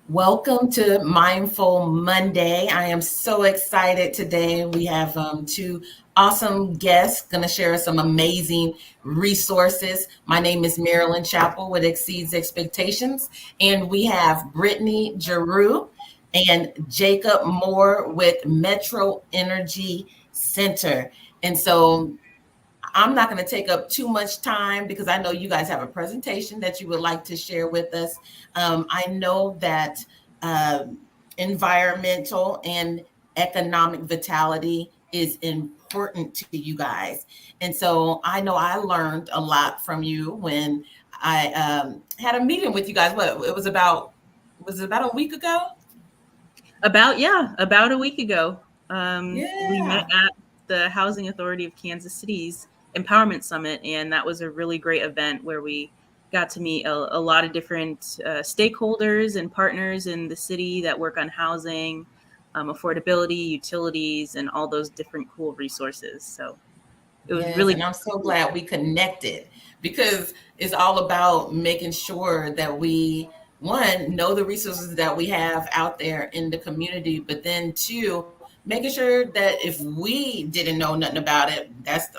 Welcome to Mindful Monday. I am so excited today. We have two awesome guests going to share some amazing resources. My name is Marilyn Chappell with Exceeds Expectations, and we have Brittanie Giroux and Jacob Moore with Metro Energy Center. And so I'm not going to take up too much time because I know you guys have a presentation that you would like to share with us. I know that uh, environmental and economic vitality is important to you guys. And so I know I learned a lot from you when I had a meeting with you guys. What was it about a week ago? About a week ago, we met Yeah. at the Housing Authority of Kansas City's Empowerment Summit, and that was a really great event where we got to meet a lot of different stakeholders and partners in the city that work on housing, affordability, utilities, and all those different cool resources. So it was Yes, really and I'm so glad we connected because it's all about making sure that we, one, know the resources that we have out there in the community, but then two, making sure that if we didn't know nothing about it,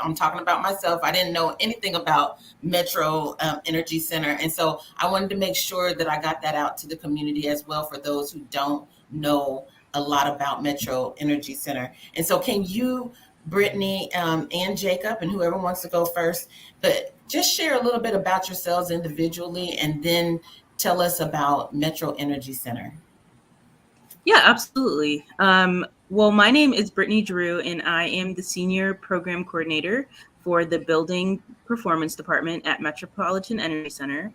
I'm talking about myself. I didn't know anything about Metro Energy Center, and so I wanted to make sure that I got that out to the community as well for those who don't know a lot about Metro Energy Center. And so, can you, Brittanie, and Jacob, and whoever wants to go first, but just share a little bit about yourselves individually and then tell us about Metro Energy Center. Yeah, absolutely. Well, my name is Brittanie Giroux, and I am the Senior Program Coordinator for the Building Performance Department at Metropolitan Energy Center.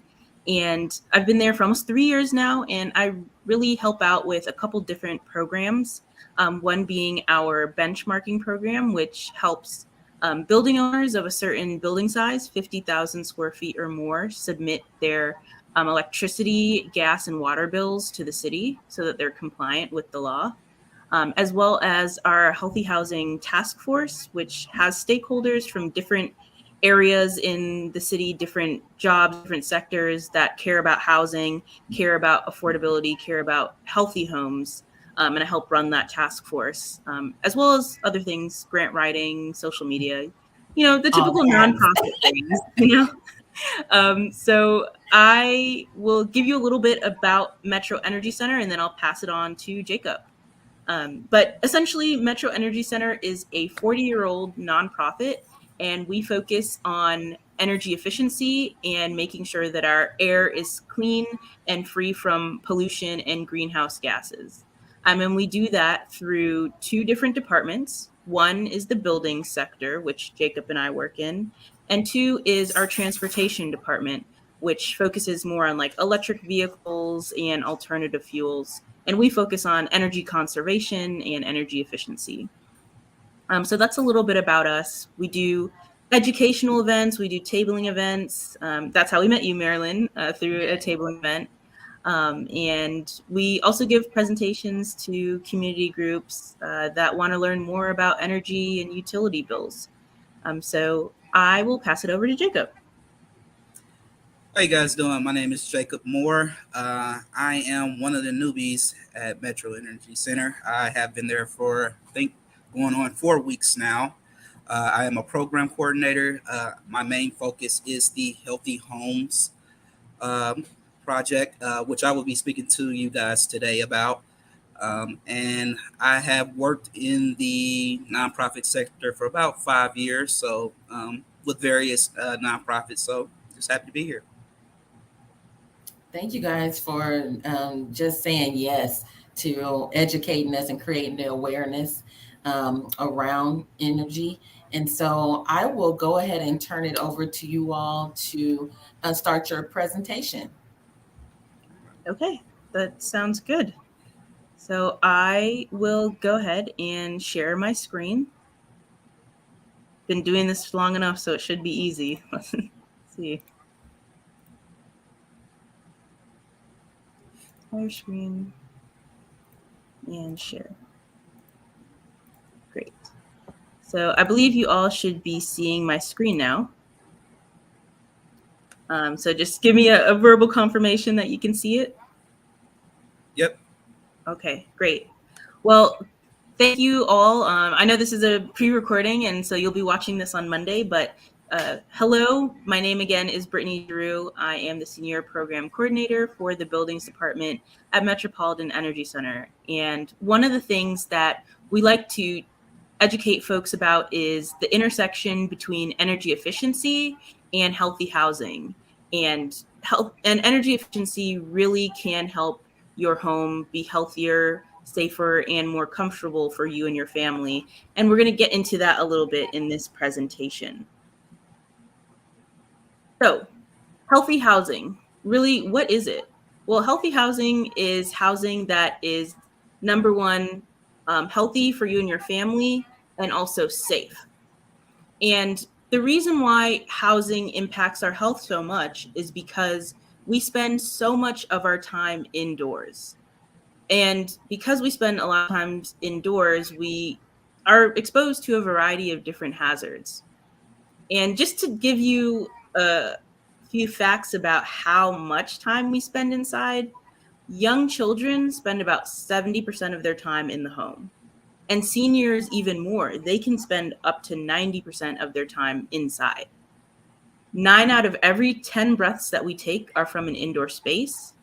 And I've been there for almost 3 years now, and I really help out with a couple different programs. One being our benchmarking program, which helps building owners of a certain building size, 50,000 square feet or more, submit their electricity, gas, and water bills to the city so that they're compliant with the law, as well as our Healthy Housing Task Force, which has stakeholders from different areas in the city, different jobs, different sectors that care about housing, care about affordability, care about healthy homes. And I help run that task force, as well as other things, grant writing, social media, the All typical the hats. nonprofit things. So I will give you a little bit about Metro Energy Center, and then I'll pass it on to Jacob. But essentially, Metro Energy Center is a 40-year-old nonprofit, and we focus on energy efficiency and making sure that our air is clean and free from pollution and greenhouse gases. And we do that through two different departments. One is the building sector, which Jacob and I work in, and two is our transportation department, which focuses more on like electric vehicles and alternative fuels, and we focus on energy conservation and energy efficiency. So that's a little bit about us. We do educational events, we do tabling events. That's how we met you, Marilyn, through a tabling event. And we also give presentations to community groups that want to learn more about energy and utility bills. So I will pass it over to Jacob. How you guys doing? My name is Jacob Moore. I am one of the newbies at Metro Energy Center. I have been there for, I think, going on 4 weeks now. I am a program coordinator. My main focus is the Healthy Homes um, project, which I will be speaking to you guys today about. And I have worked in the nonprofit sector for about 5 years, so with various nonprofits. So just happy to be here. Thank you guys for just saying yes to educating us and creating the awareness around energy. And so I will go ahead and turn it over to you all to start your presentation. Okay, that sounds good. So I will go ahead and share my screen. Been doing this long enough, so it should be easy. Let's see. Entire screen and share. Great. So I believe you all should be seeing my screen now. So just give me a verbal confirmation that you can see it. Yep. Okay, great. Well, thank you all. I know this is a pre-recording, and so you'll be watching this on Monday, but hello, my name again is Brittanie Giroux. I am the Senior Program Coordinator for the Buildings Department at Metropolitan Energy Center. And one of the things that we like to educate folks about is the intersection between energy efficiency and healthy housing. And health and energy efficiency really can help your home be healthier, safer, and more comfortable for you and your family. And we're going to get into that a little bit in this presentation. So, healthy housing, really, what is it? Well, healthy housing is housing that is, number one, healthy for you and your family, and also safe. And the reason why housing impacts our health so much is because we spend so much of our time indoors. And because we spend a lot of times indoors, we are exposed to a variety of different hazards. And just to give you a few facts about how much time we spend inside, young children spend about 70% of their time in the home. And seniors, even more, they can spend up to 90% of their time inside. 9 out of every 10 breaths that we take are from an indoor space.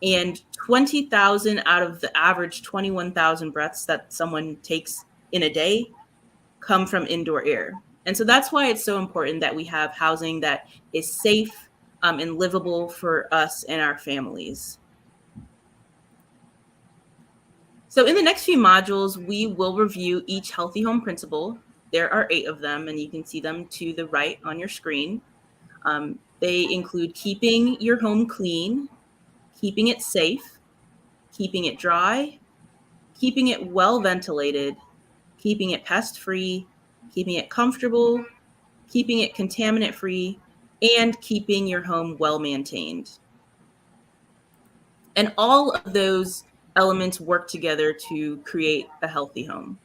And 20,000 out of the average 21,000 breaths that someone takes in a day come from indoor air. And so that's why it's so important that we have housing that is safe and livable for us and our families. So in the next few modules, we will review each healthy home principle. There are 8 of them, and you can see them to the right on your screen. They include keeping your home clean, keeping it safe, keeping it dry, keeping it well ventilated, keeping it pest-free, keeping it comfortable, keeping it contaminant-free, and keeping your home well maintained. And all of those elements work together to create a healthy home.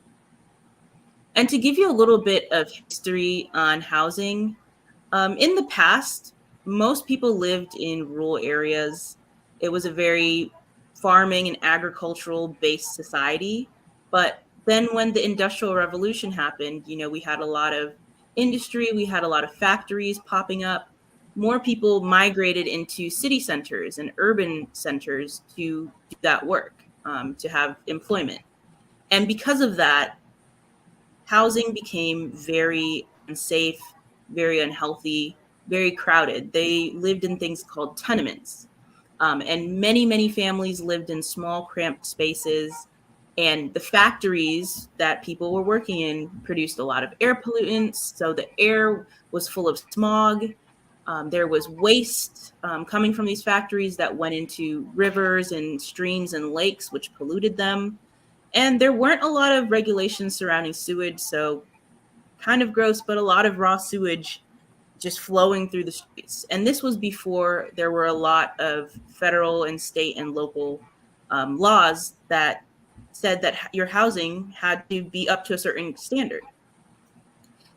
And to give you a little bit of history on housing, in the past, most people lived in rural areas. It was a very farming and agricultural based society. But then when the Industrial Revolution happened, we had a lot of industry, we had a lot of factories popping up. More people migrated into city centers and urban centers to do that work, to have employment. And because of that, housing became very unsafe, very unhealthy, very crowded. They lived in things called tenements. And many families lived in small, cramped spaces. And the factories that people were working in produced a lot of air pollutants. So the air was full of smog. There was waste coming from these factories that went into rivers and streams and lakes, which polluted them. And there weren't a lot of regulations surrounding sewage, so kind of gross, but a lot of raw sewage just flowing through the streets. And this was before there were a lot of federal and state and local laws that said that your housing had to be up to a certain standard.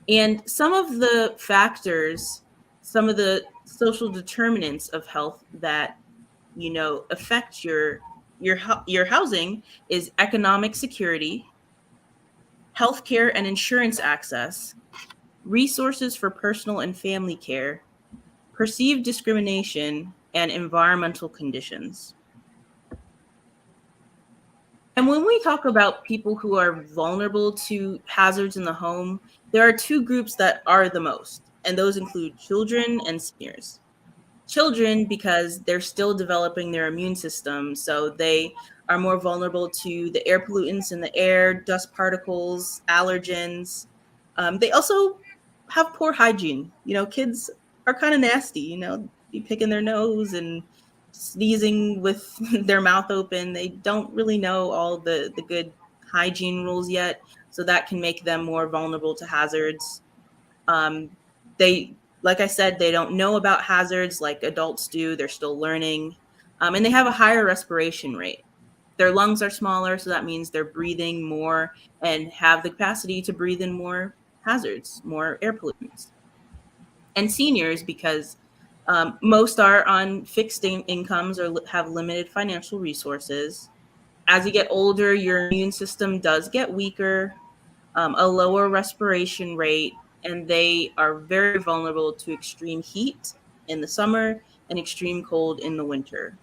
And some of the factors, some of the social determinants of health that affect your housing is economic security, healthcare and insurance access, resources for personal and family care, perceived discrimination, and environmental conditions. And when we talk about people who are vulnerable to hazards in the home, there are 2 groups that are the most, and those include children and seniors. Children, because they're still developing their immune system, so they are more vulnerable to the air pollutants in the air, dust particles, allergens. They also have poor hygiene. Kids are kind of nasty, be picking their nose and sneezing with their mouth open. They don't really know all the good hygiene rules yet, so that can make them more vulnerable to hazards. Like I said, they don't know about hazards like adults do. They're still learning. And they have a higher respiration rate. Their lungs are smaller, so that means they're breathing more and have the capacity to breathe in more hazards, more air pollutants. And seniors, because Most are on fixed incomes or have limited financial resources. As you get older, your immune system does get weaker, a lower respiration rate, and they are very vulnerable to extreme heat in the summer and extreme cold in the winter,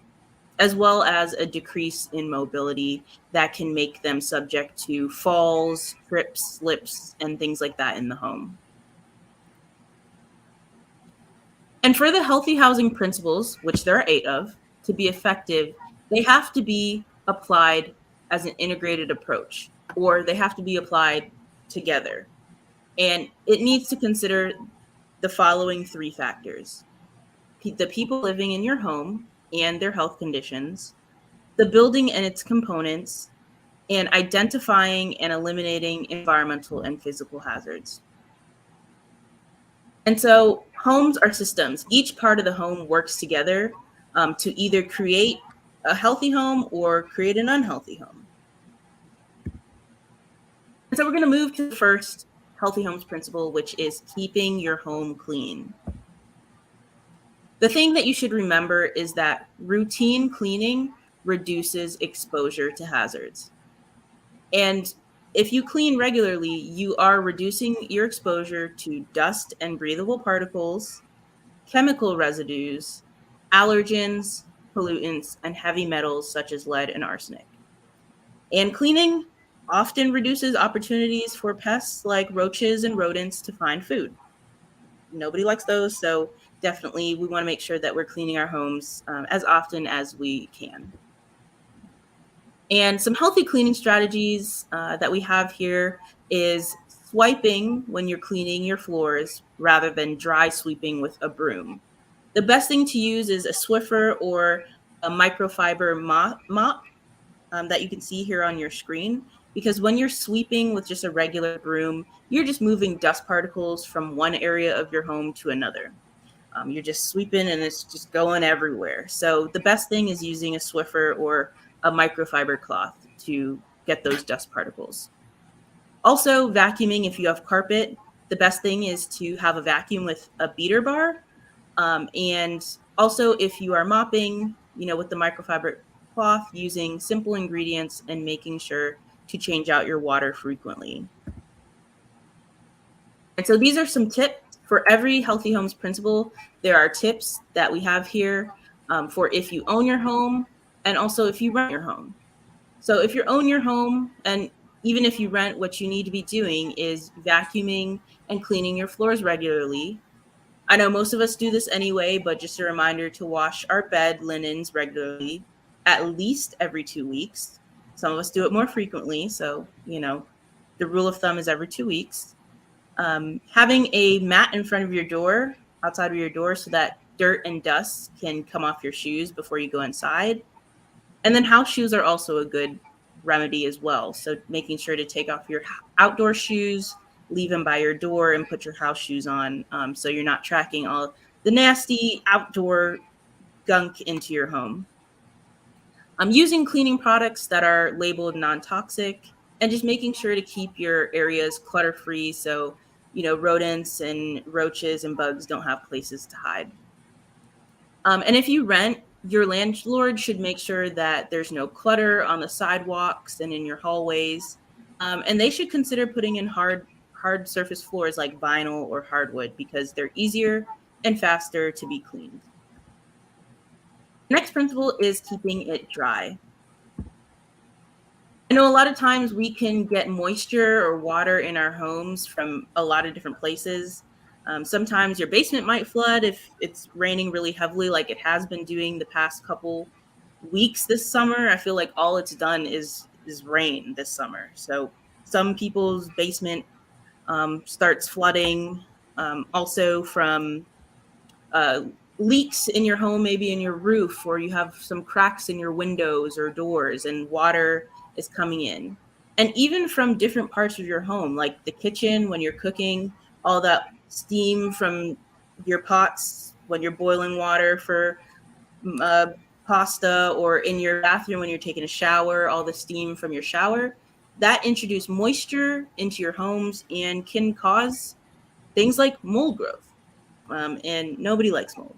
as well as a decrease in mobility that can make them subject to falls, trips, slips, and things like that in the home. And for the healthy housing principles, which there are 8 of, to be effective, they have to be applied as an integrated approach, or they have to be applied together. And it needs to consider the following 3 factors: the people living in your home and their health conditions, the building and its components, and identifying and eliminating environmental and physical hazards. And so homes are systems. Each part of the home works together to either create a healthy home or create an unhealthy home. And so we're going to move to the first healthy homes principle, which is keeping your home clean. The thing that you should remember is that routine cleaning reduces exposure to hazards. And if you clean regularly, you are reducing your exposure to dust and breathable particles, chemical residues, allergens, pollutants, and heavy metals such as lead and arsenic. And cleaning often reduces opportunities for pests like roaches and rodents to find food. Nobody likes those, so definitely we want to make sure that we're cleaning our homes as often as we can. And some healthy cleaning strategies that we have here is swiping when you're cleaning your floors rather than dry sweeping with a broom. The best thing to use is a Swiffer or a microfiber mop that you can see here on your screen, because when you're sweeping with just a regular broom, you're just moving dust particles from one area of your home to another. You're just sweeping and it's just going everywhere. So the best thing is using a Swiffer or a microfiber cloth to get those dust particles. Also, vacuuming if you have carpet, the best thing is to have a vacuum with a beater bar. And also, if you are mopping, with the microfiber cloth, using simple ingredients and making sure to change out your water frequently. And so these are some tips for every healthy homes principle. There are tips that we have here for if you own your home and also if you rent your home. So if you own your home, and even if you rent, what you need to be doing is vacuuming and cleaning your floors regularly. I know most of us do this anyway, but just a reminder to wash our bed linens regularly, at least every 2 weeks. Some of us do it more frequently. So, the rule of thumb is every 2 weeks. Having a mat in front of your door, outside of your door, so that dirt and dust can come off your shoes before you go inside. And then house shoes are also a good remedy as well. So making sure to take off your outdoor shoes, leave them by your door, and put your house shoes on, so you're not tracking all the nasty outdoor gunk into your home. Using cleaning products that are labeled non-toxic, and just making sure to keep your areas clutter-free so rodents and roaches and bugs don't have places to hide. And if you rent, your landlord should make sure that there's no clutter on the sidewalks and in your hallways. And they should consider putting in hard surface floors like vinyl or hardwood, because they're easier and faster to be cleaned. Next principle is keeping it dry. I know a lot of times we can get moisture or water in our homes from a lot of different places. Sometimes your basement might flood if it's raining really heavily, like it has been doing the past couple weeks this summer. I feel like all it's done is rain this summer. So some people's basement starts flooding, also from leaks in your home, maybe in your roof, or you have some cracks in your windows or doors and water is coming in. And even from different parts of your home, like the kitchen when you're cooking, all that steam from your pots when you're boiling water for pasta, or in your bathroom when you're taking a shower, all the steam from your shower, that introduce moisture into your homes and can cause things like mold growth. And nobody likes mold.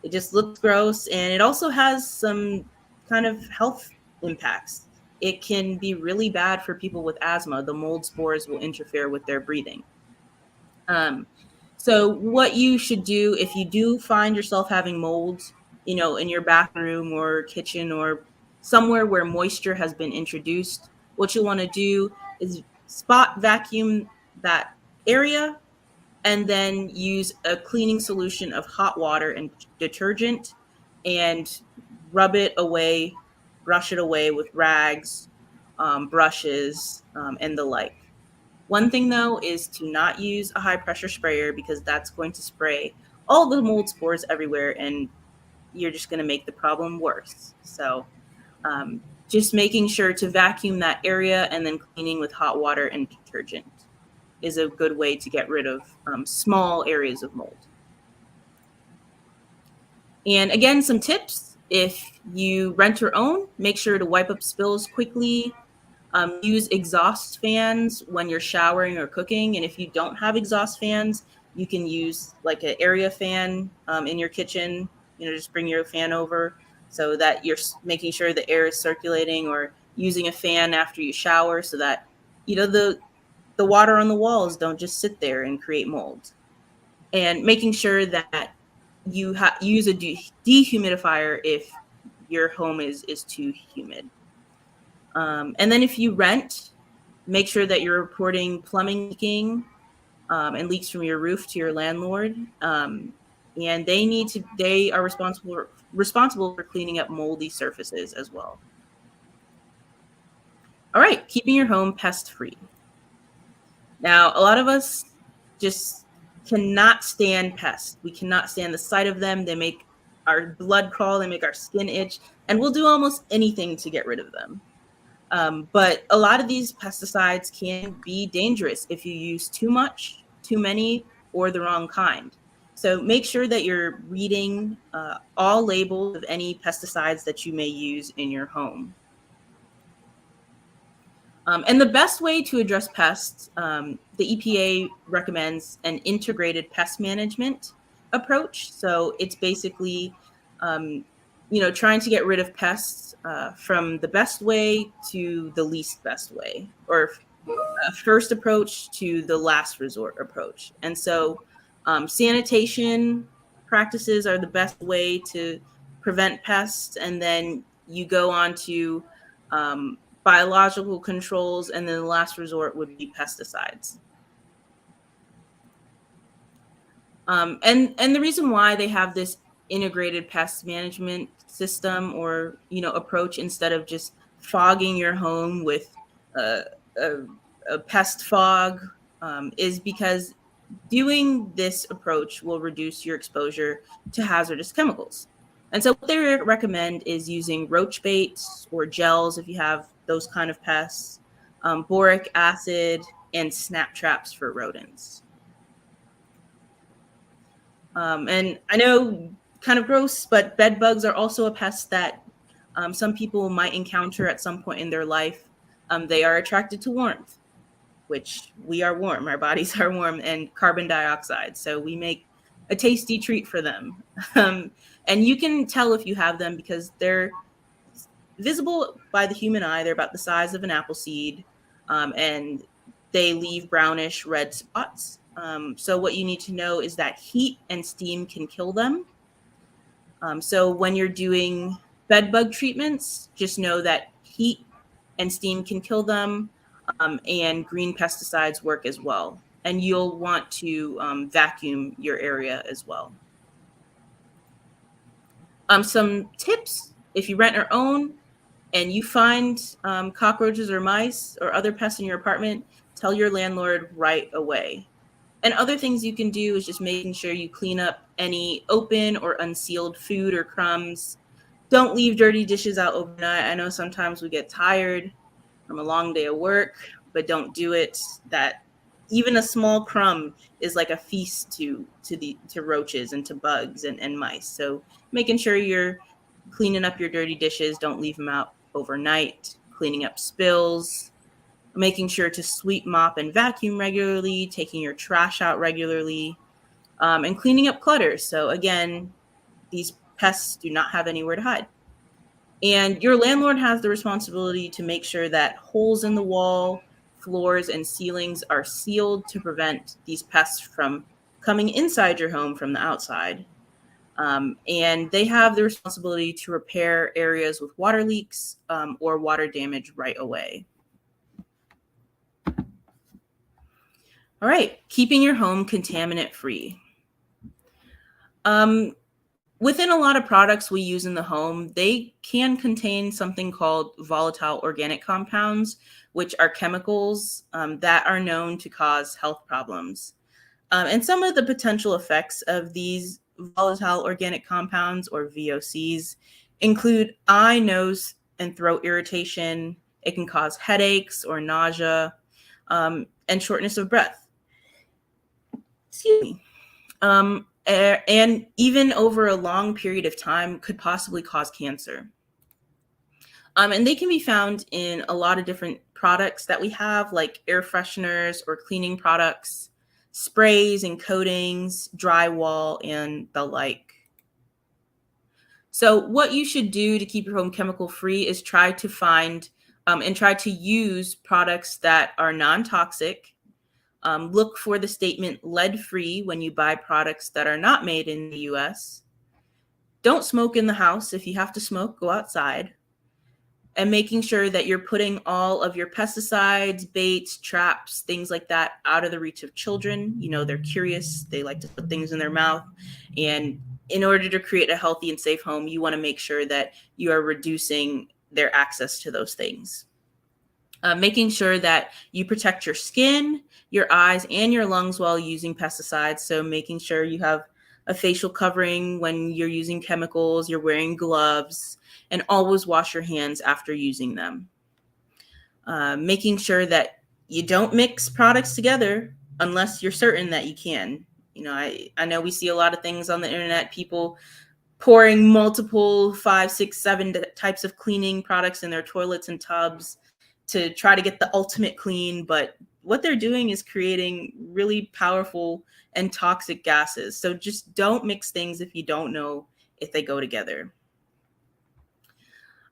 It just looks gross, and it also has some kind of health impacts. It can be really bad for people with asthma. The mold spores will interfere with their breathing. Um, so what you should do if you do find yourself having mold, in your bathroom or kitchen or somewhere where moisture has been introduced, what you want to do is spot vacuum that area and then use a cleaning solution of hot water and detergent and rub it away, brush it away with rags, brushes, and the like. One thing though is to not use a high pressure sprayer because that's going to spray all the mold spores everywhere and you're just going to make the problem worse. So just making sure to vacuum that area and then cleaning with hot water and detergent is a good way to get rid of small areas of mold. And again, some tips. If you rent or own, make sure to wipe up spills quickly. Use exhaust fans when you're showering or cooking. And if you don't have exhaust fans, you can use like an area fan in your kitchen. Just bring your fan over so that you're making sure the air is circulating, or using a fan after you shower so that the water on the walls don't just sit there and create mold. And making sure that you use a dehumidifier if your home is too humid. And then if you rent, make sure that you're reporting plumbing leaking and leaks from your roof to your landlord. And they are responsible for cleaning up moldy surfaces as well. All right, keeping your home pest free. Now, a lot of us just cannot stand pests. We cannot stand the sight of them. They make our blood crawl, they make our skin itch, and we'll do almost anything to get rid of them. But a lot of these pesticides can be dangerous if you use too much, too many, or the wrong kind. So make sure that you're reading all labels of any pesticides that you may use in your home. And the best way to address pests, the EPA recommends an integrated pest management approach. So it's basically, trying to get rid of pests from the best way to the least best way, or a first approach to the last resort approach. And so sanitation practices are the best way to prevent pests. And then you go on to biological controls, and then the last resort would be pesticides. And the reason why they have this integrated pest management system or approach instead of just fogging your home with a pest fog is because doing this approach will reduce your exposure to hazardous chemicals. And so what they recommend is using roach baits or gels if you have those kind of pests, boric acid, and snap traps for rodents. And I know, kind of gross, but bed bugs are also a pest that some people might encounter at some point in their life. They are attracted to warmth, which we are warm. Our bodies are warm, and carbon dioxide. So we make a tasty treat for them. And you can tell if you have them because they're visible by the human eye. They're about the size of an apple seed, and they leave brownish red spots. So what you need to know is that heat and steam can kill them. So when you're doing bed bug treatments, just know that heat and steam can kill them, and green pesticides work as well. And you'll want to vacuum your area as well. Some tips: if you rent or own and you find cockroaches or mice or other pests in your apartment, tell your landlord right away. And other things you can do is just making sure you clean up any open or unsealed food or crumbs. Don't leave dirty dishes out overnight. I know sometimes we get tired from a long day of work, but don't do it. That even a small crumb is like a feast to roaches and to bugs and mice. So making sure you're cleaning up your dirty dishes, don't leave them out overnight, cleaning up spills, making sure to sweep, mop, and vacuum regularly, taking your trash out regularly, and cleaning up clutter. So again, these pests do not have anywhere to hide. And your landlord has the responsibility to make sure that holes in the wall, floors, and ceilings are sealed to prevent these pests from coming inside your home from the outside. And they have the responsibility to repair areas with water leaks or water damage right away. All right, keeping your home contaminant free. Within a lot of products we use in the home, they can contain something called volatile organic compounds, which are chemicals that are known to cause health problems. And some of the potential effects of these volatile organic compounds, or VOCs, include eye, nose, and throat irritation. It can cause headaches or nausea and shortness of breath. Excuse me. And even over a long period of time could possibly cause cancer. And they can be found in a lot of different products that we have, like air fresheners or cleaning products, sprays and coatings, drywall, and the like. So what you should do to keep your home chemical free is try to find and try to use products that are non-toxic. Look for the statement lead-free when you buy products that are not made in the US. Don't smoke in the house. If you have to smoke, go outside. And making sure that you're putting all of your pesticides, baits, traps, things like that out of the reach of children. You know, they're curious. They like to put things in their mouth. And in order to create a healthy and safe home, you want to make sure that you are reducing their access to those things. Making sure that you protect your skin, your eyes, and your lungs while using pesticides. So making sure you have a facial covering when you're using chemicals, you're wearing gloves, and always wash your hands after using them. Making sure that you don't mix products together unless you're certain that you can. You know, I know we see a lot of things on the internet, people pouring multiple 5, 6, 7 types of cleaning products in their toilets and tubs to try to get the ultimate clean, but what they're doing is creating really powerful and toxic gases. So just don't mix things if you don't know if they go together.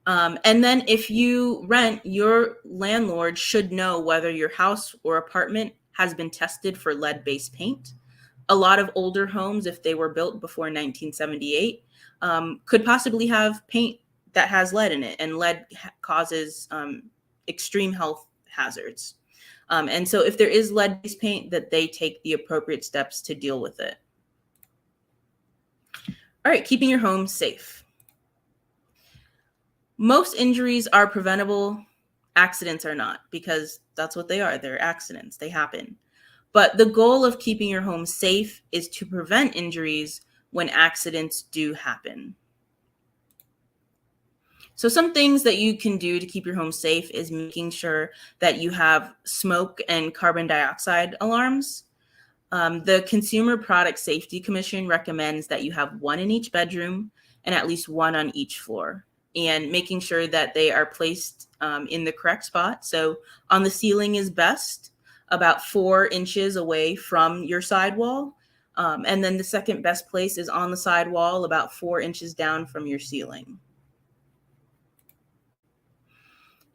And then if you rent, your landlord should know whether your house or apartment has been tested for lead-based paint. A lot of older homes, if they were built before 1978, could possibly have paint that has lead in it, and lead causes extreme health hazards. And so if there is lead-based paint, that they take the appropriate steps to deal with it. All right, keeping your home safe. Most injuries are preventable. Accidents are not, because that's what they are. They're accidents. They happen. But the goal of keeping your home safe is to prevent injuries when accidents do happen. So some things that you can do to keep your home safe is making sure that you have smoke and carbon dioxide alarms. The Consumer Product Safety Commission recommends that you have one in each bedroom and at least one on each floor, and making sure that they are placed in the correct spot. So on the ceiling is best, about 4 inches away from your sidewall. And then the second best place is on the sidewall, about 4 inches down from your ceiling.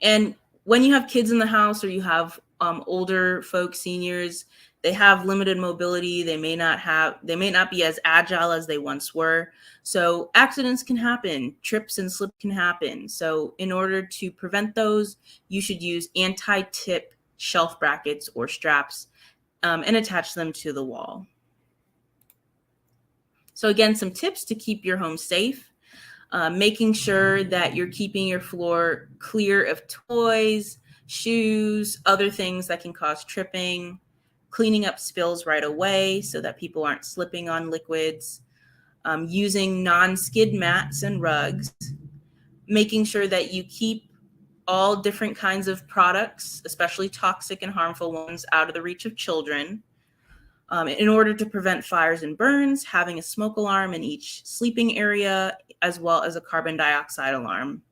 And when you have kids in the house, or you have older folks, seniors, they have limited mobility. They may not be as agile as they once were. So accidents can happen, trips and slips can happen. So in order to prevent those, you should use anti-tip shelf brackets or straps and attach them to the wall. So again, some tips to keep your home safe. Making sure that you're keeping your floor clear of toys, shoes, other things that can cause tripping, cleaning up spills right away so that people aren't slipping on liquids, using non-skid mats and rugs, making sure that you keep all different kinds of products, especially toxic and harmful ones, out of the reach of children. In order to prevent fires and burns, having a smoke alarm in each sleeping area, as well as a carbon dioxide alarm.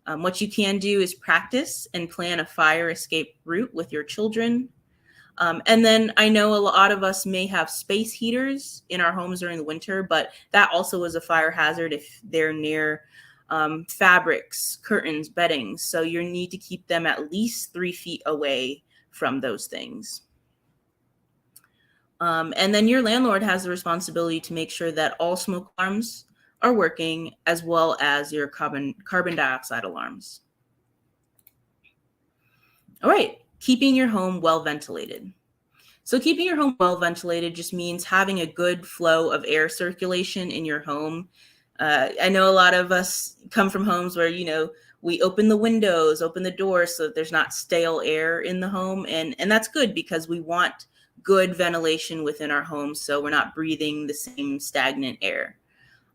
What you can do is practice and plan a fire escape route with your children. And then I know a lot of us may have space heaters in our homes during the winter, but that also is a fire hazard if they're near fabrics, curtains, bedding. So you need to keep them at least 3 feet away from those things. And then your landlord has the responsibility to make sure that all smoke alarms are working, as well as your carbon dioxide alarms. All right, keeping your home well ventilated. So keeping your home well ventilated just means having a good flow of air circulation in your home. I know a lot of us come from homes where, we open the windows, open the doors so that there's not stale air in the home. And that's good because we want good ventilation within our homes so we're not breathing the same stagnant air.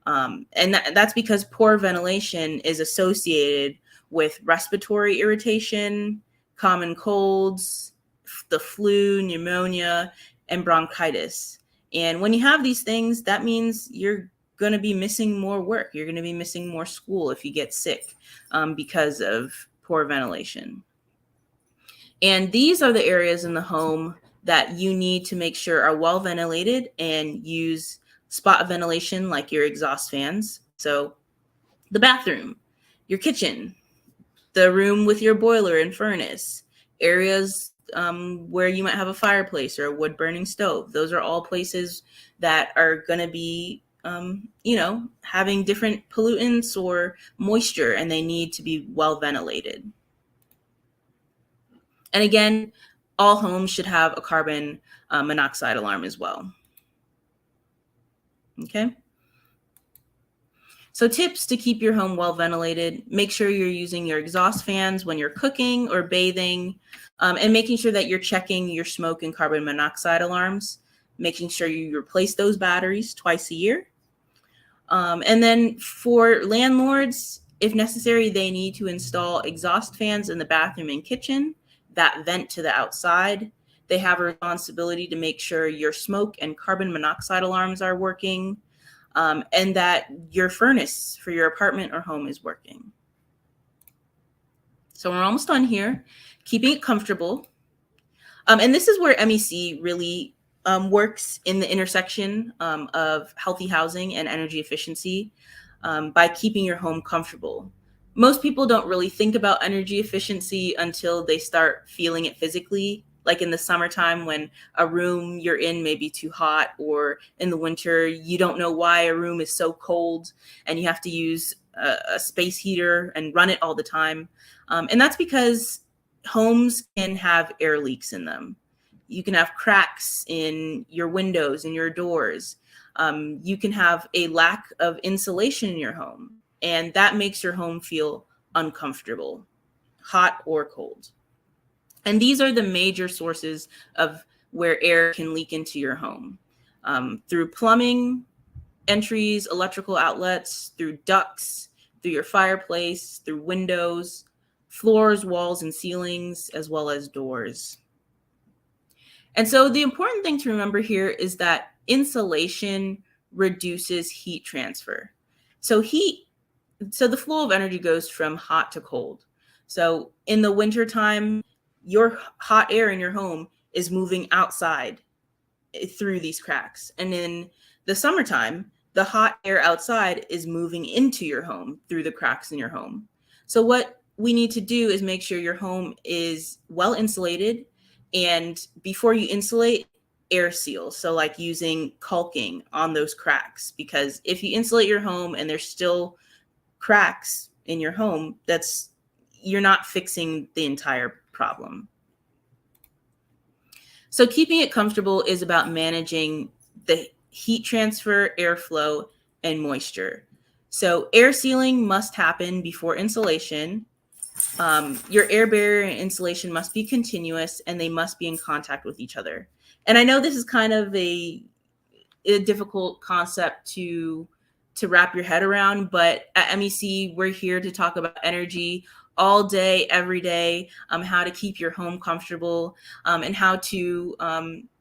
And that's because poor ventilation is associated with respiratory irritation, common colds, the flu, pneumonia, and bronchitis. And when you have these things, that means you're going to be missing more work. You're going to be missing more school if you get sick because of poor ventilation. And these are the areas in the home that you need to make sure are well ventilated and use spot ventilation like your exhaust fans. So the bathroom, your kitchen, the room with your boiler and furnace, areas where you might have a fireplace or a wood burning stove. Those are all places that are going to be, having different pollutants or moisture, and they need to be well ventilated. And again, all homes should have a carbon monoxide alarm as well. Okay. So tips to keep your home well ventilated: make sure you're using your exhaust fans when you're cooking or bathing, and making sure that you're checking your smoke and carbon monoxide alarms, making sure you replace those batteries twice a year. And then for landlords, if necessary, they need to install exhaust fans in the bathroom and kitchen that vent to the outside. They have a responsibility to make sure your smoke and carbon monoxide alarms are working, and that your furnace for your apartment or home is working. So we're almost done here. Keeping it comfortable. And this is where MEC really works in the intersection of healthy housing and energy efficiency by keeping your home comfortable. Most people don't really think about energy efficiency until they start feeling it physically, like in the summertime when a room you're in may be too hot, or in the winter, you don't know why a room is so cold and you have to use a space heater and run it all the time. And that's because homes can have air leaks in them. You can have cracks in your windows and your doors. You can have a lack of insulation in your home, and that makes your home feel uncomfortable, hot or cold. And these are the major sources of where air can leak into your home, through plumbing entries, electrical outlets, through ducts, through your fireplace, through windows, floors, walls, and ceilings, as well as doors. And so the important thing to remember here is that insulation reduces heat transfer. So the flow of energy goes from hot to cold. So in the wintertime, your hot air in your home is moving outside through these cracks. And in the summertime, the hot air outside is moving into your home through the cracks in your home. So what we need to do is make sure your home is well insulated. And before you insulate, air seal. So like using caulking on those cracks, because if you insulate your home and there's still cracks in your home, you're not fixing the entire problem. So keeping it comfortable is about managing the heat transfer, airflow, and moisture. So air sealing must happen before insulation. Your air barrier and insulation must be continuous, and they must be in contact with each other. And I know this is kind of a difficult concept to wrap your head around, but at MEC, we're here to talk about energy all day, every day, how to keep your home comfortable, and how to,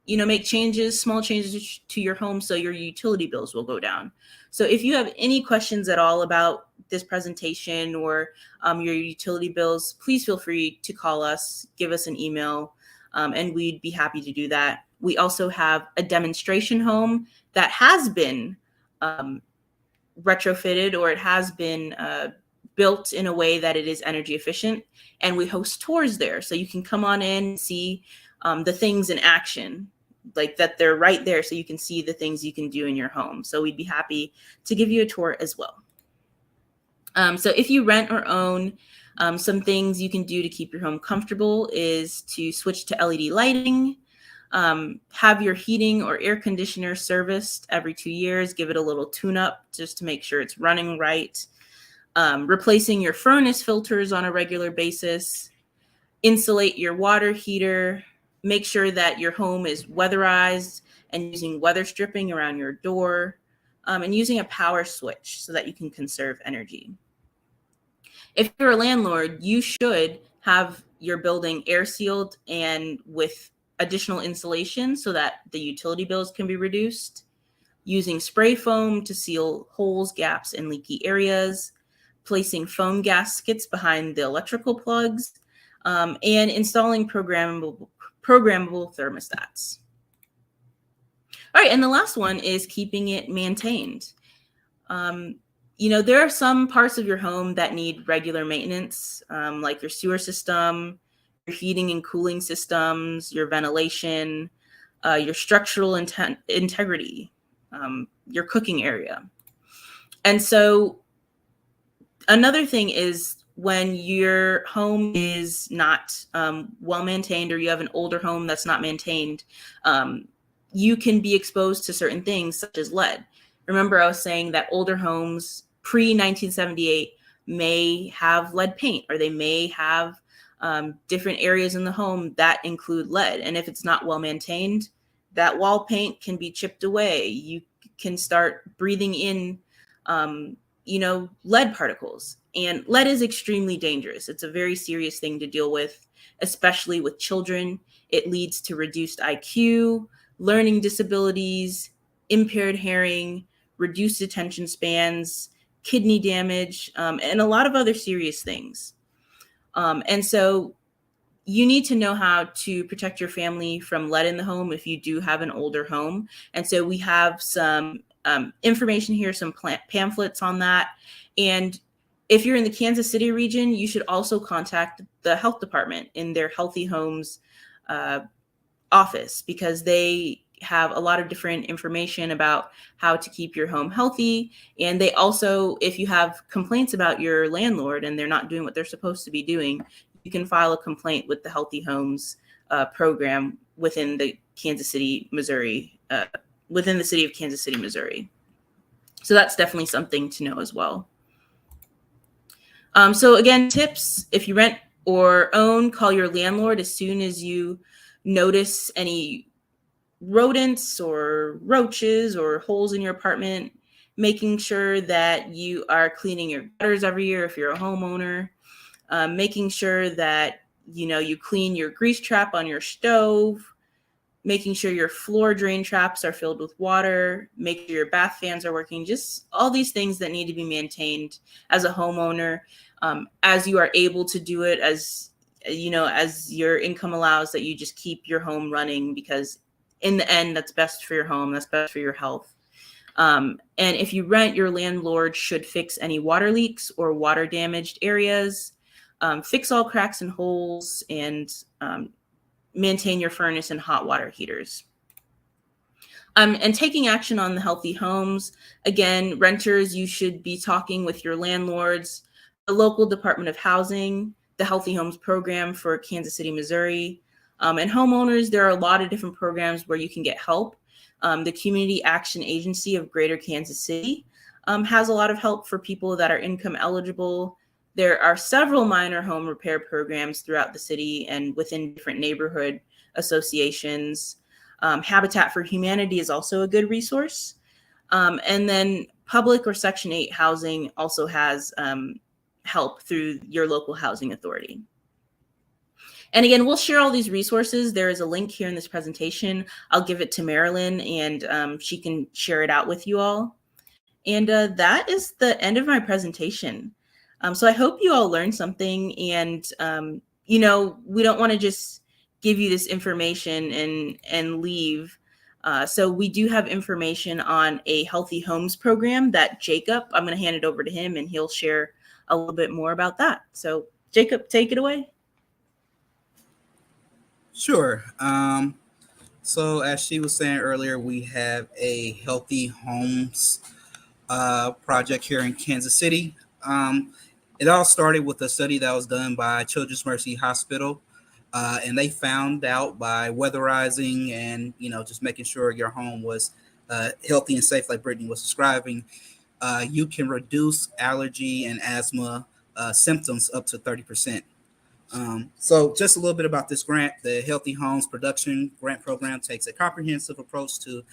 make small changes to your home so your utility bills will go down. So if you have any questions at all about this presentation or your utility bills, please feel free to call us, give us an email. and we'd be happy to do that. We also have a demonstration home that has been retrofitted, or it has been built in a way that it is energy efficient, and we host tours there, so you can come on in and see the things in action, like that they're right there, so you can see the things you can do in your home. So we'd be happy to give you a tour as well. So if you rent or own, some things you can do to keep your home comfortable is to switch to LED lighting, have your heating or air conditioner serviced every 2 years, give it a little tune up just to make sure it's running right, replacing your furnace filters on a regular basis, insulate your water heater, make sure that your home is weatherized and using weather stripping around your door, and using a power switch so that you can conserve energy. If you're a landlord, you should have your building air sealed and with additional insulation so that the utility bills can be reduced, using spray foam to seal holes, gaps, and leaky areas, placing foam gaskets behind the electrical plugs, and installing programmable thermostats. All right, and the last one is keeping it maintained. There are some parts of your home that need regular maintenance, like your sewer system, your heating and cooling systems, your ventilation, your structural integrity, your cooking area. And so another thing is when your home is not well maintained, or you have an older home that's not maintained, you can be exposed to certain things such as lead. Remember, I was saying that older homes pre-1978 may have lead paint, or they may have different areas in the home that include lead. And if it's not well maintained, that wall paint can be chipped away. You can start breathing in, lead particles. And lead is extremely dangerous. It's a very serious thing to deal with, especially with children. It leads to reduced IQ, learning disabilities, impaired hearing, reduced attention spans, kidney damage, and a lot of other serious things. And so you need to know how to protect your family from lead in the home if you do have an older home. And so we have some information here, some pamphlets on that. And if you're in the Kansas City region, you should also contact the health department in their Healthy Homes office, because they have a lot of different information about how to keep your home healthy. And they also, if you have complaints about your landlord and they're not doing what they're supposed to be doing, you can file a complaint with the Healthy Homes program within the Kansas City, Missouri, within the city of Kansas City, Missouri. So that's definitely something to know as well. So again, tips: if you rent or own, call your landlord as soon as you notice any rodents or roaches or holes in your apartment, making sure that you are cleaning your gutters every year if you're a homeowner, making sure that you clean your grease trap on your stove, making sure your floor drain traps are filled with water, make sure your bath fans are working, just all these things that need to be maintained as a homeowner, as you are able to do it, as your income allows, that you just keep your home running, because in the end, that's best for your home, that's best for your health. And if you rent, your landlord should fix any water leaks or water damaged areas, fix all cracks and holes, and maintain your furnace and hot water heaters. And taking action on the Healthy Homes, again, renters, you should be talking with your landlords, the local Department of Housing, the Healthy Homes program for Kansas City, Missouri. And homeowners, there are a lot of different programs where you can get help. The Community Action Agency of Greater Kansas City has a lot of help for people that are income eligible. There are several minor home repair programs throughout the city and within different neighborhood associations. Habitat for Humanity is also a good resource. And then public or Section 8 housing also has help through your local housing authority. And again, we'll share all these resources. There is a link here in this presentation. I'll give it to Marilyn, and she can share it out with you all. And that is the end of my presentation. So I hope you all learned something. And, we don't want to just give you this information and leave. So we do have information on a Healthy Homes program that Jacob, I'm going to hand it over to him and he'll share a little bit more about that. So Jacob, take it away. Sure. So as she was saying earlier, we have a Healthy Homes project here in Kansas City. It all started with a study that was done by Children's Mercy Hospital, and they found out by weatherizing and just making sure your home was healthy and safe, like Brittany was describing. You can reduce allergy and asthma symptoms up to 30%. So just a little bit about this grant. The Healthy Homes Production Grant Program takes a comprehensive approach to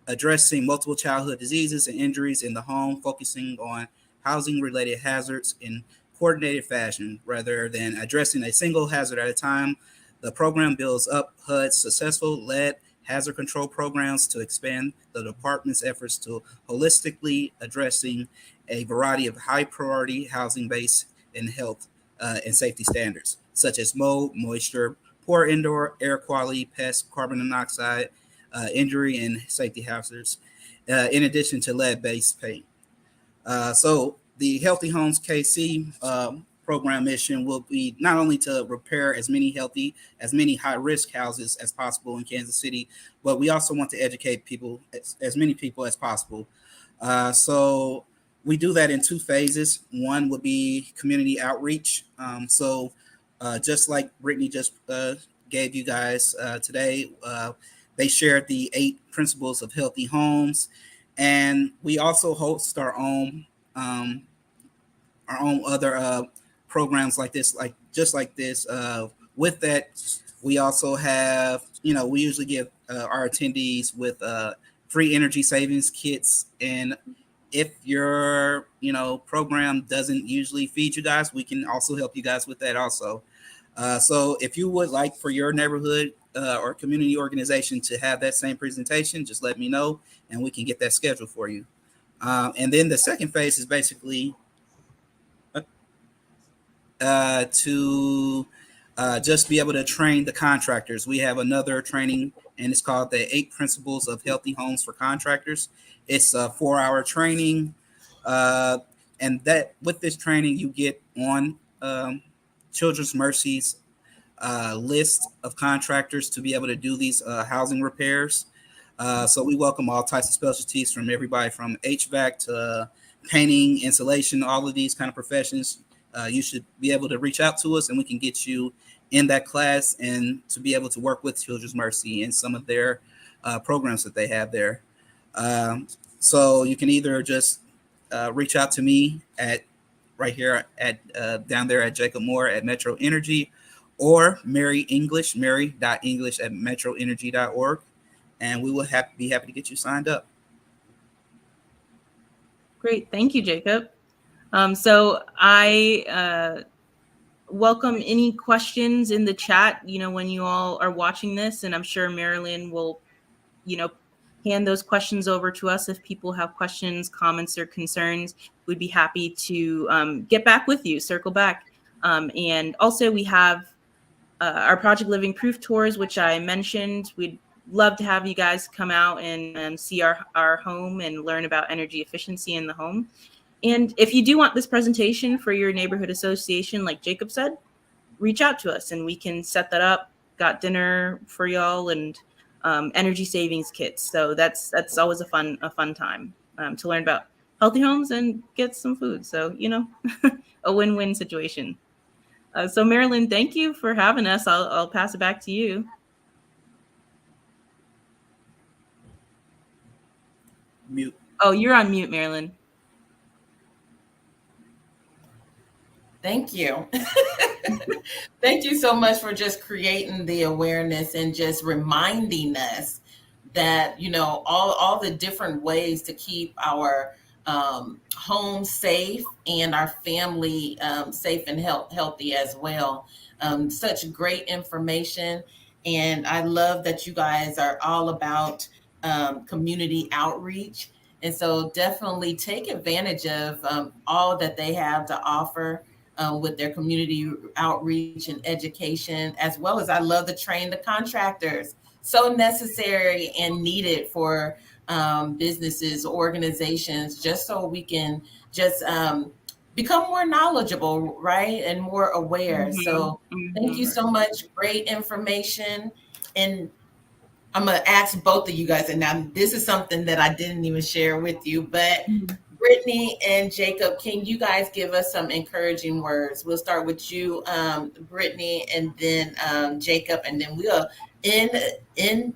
addressing multiple childhood diseases and injuries in the home, focusing on housing-related hazards in coordinated fashion rather than addressing a single hazard at a time. The program builds up HUD's successful lead hazard control programs to expand the department's efforts to holistically addressing a variety of high-priority housing-based and health and safety standards, such as mold, moisture, poor indoor air quality, pests, carbon monoxide, injury, and safety hazards, in addition to lead-based paint. So the Healthy Homes KC program mission will be not only to repair as many high-risk houses as possible in Kansas City, but we also want to educate people, as many people as possible. So we do that in two phases. One would be community outreach. Just like Brittany just gave you guys today, they shared the 8 principles of healthy homes, and we also host our own other programs like this, just like this. With that, we also have, we usually give our attendees with free energy savings kits, and if your program doesn't usually feed you guys, we can also help you guys with that also. So if you would like for your neighborhood or community organization to have that same presentation, just let me know and we can get that scheduled for you. And then the second phase is basically to just be able to train the contractors. We have another training, and it's called the 8 Principles of Healthy Homes for Contractors. It's a 4-hour training, and that with this training you get on Children's Mercy's list of contractors to be able to do these housing repairs. So we welcome all types of specialties, from everybody from HVAC to painting, insulation, all of these kind of professions. You should be able to reach out to us and we can get you in that class and to be able to work with Children's Mercy and some of their programs that they have there. So you can either just reach out to me at right here at down there at Jacob Moore at Metro Energy, or mary.english@metroenergy.org, and we will be happy to get you signed up. Great. Thank you, Jacob. So I welcome any questions in the chat, when you all are watching this, and I'm sure Marilyn will, hand those questions over to us. If people have questions, comments, or concerns, we'd be happy to get back with you, circle back. And also we have our Project Living Proof tours, which I mentioned. We'd love to have you guys come out and see our home and learn about energy efficiency in the home. And if you do want this presentation for your neighborhood association, like Jacob said, reach out to us and we can set that up. Got dinner for y'all and energy savings kits. So that's always a fun time to learn about healthy homes and get some food. So, a win-win situation. So Marilyn, thank you for having us. I'll pass it back to you. Mute. Oh, you're on mute, Marilyn. Thank you. Thank you so much for just creating the awareness and just reminding us that, all the different ways to keep our home safe and our family safe and healthy as well. Such great information. And I love that you guys are all about community outreach. And so definitely take advantage of all that they have to offer. with their community outreach and education, as well as I love to train the contractors. So necessary and needed for businesses, organizations, just so we can just become more knowledgeable, right? And more aware. Mhm. So thank you Mhm. so much. Great information. And I'm going to ask both of you guys, and now this is something that I didn't even share with you, but Mhm. Brittanie and Jacob, can you guys give us some encouraging words? We'll start with you, Brittanie, and then Jacob, and then we'll end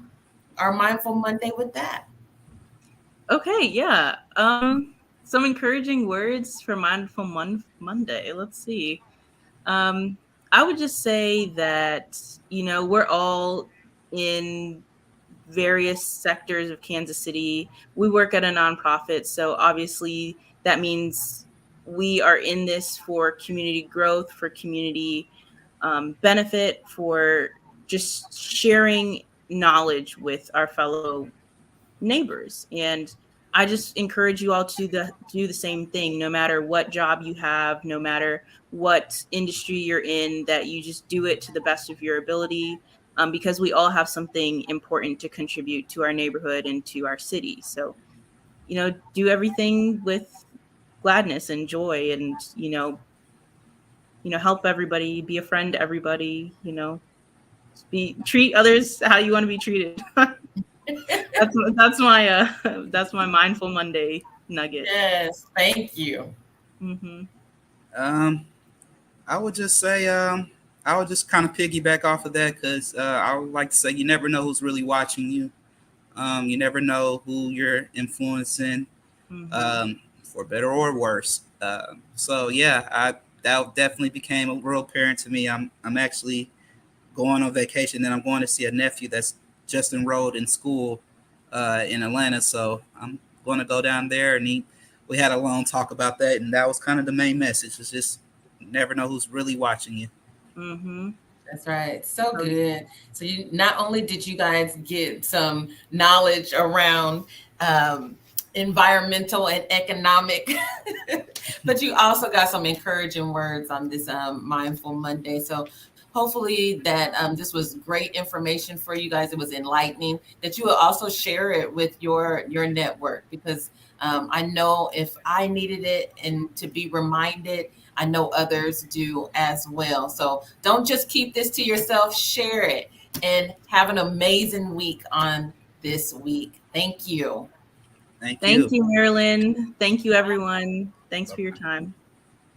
our Mindful Monday with that. Okay, yeah. Some encouraging words for Monday. Let's see. Um, I would just say that, we're all in various sectors of Kansas City. We work at a nonprofit, so obviously that means we are in this for community growth, for community benefit, for just sharing knowledge with our fellow neighbors. And I just encourage you all to do the same thing, no matter what job you have, no matter what industry you're in, that you just do it to the best of your ability, because we all have something important to contribute to our neighborhood and to our city. So, do everything with gladness and joy, and help everybody, be a friend to everybody. Treat others how you want to be treated. That's my mindful Monday nugget. Yes, thank you. Hmm. Um, I would just say, I would just kind of piggyback off of that because I would like to say you never know who's really watching you. You never know who you're influencing, Hmm. for better or worse. So yeah, that definitely became a real apparent to me. I'm actually going on vacation, and I'm going to see a nephew that's just enrolled in school in Atlanta. So I'm going to go down there, and we had a long talk about that, and that was kind of the main message. It's just you never know who's really watching you. Hmm. That's right. So good. So you not only did you guys get some knowledge around um, environmental and economic, but you also got some encouraging words on this Mindful Monday. So hopefully that this was great information for you guys. It was enlightening. That you will also share it with your network, because I know if I needed it and to be reminded, I know others do as well. So don't just keep this to yourself, share it, and have an amazing week on this week. Thank you. Thank Thank you. you, Marilyn. Thank you, everyone. Thanks for your time.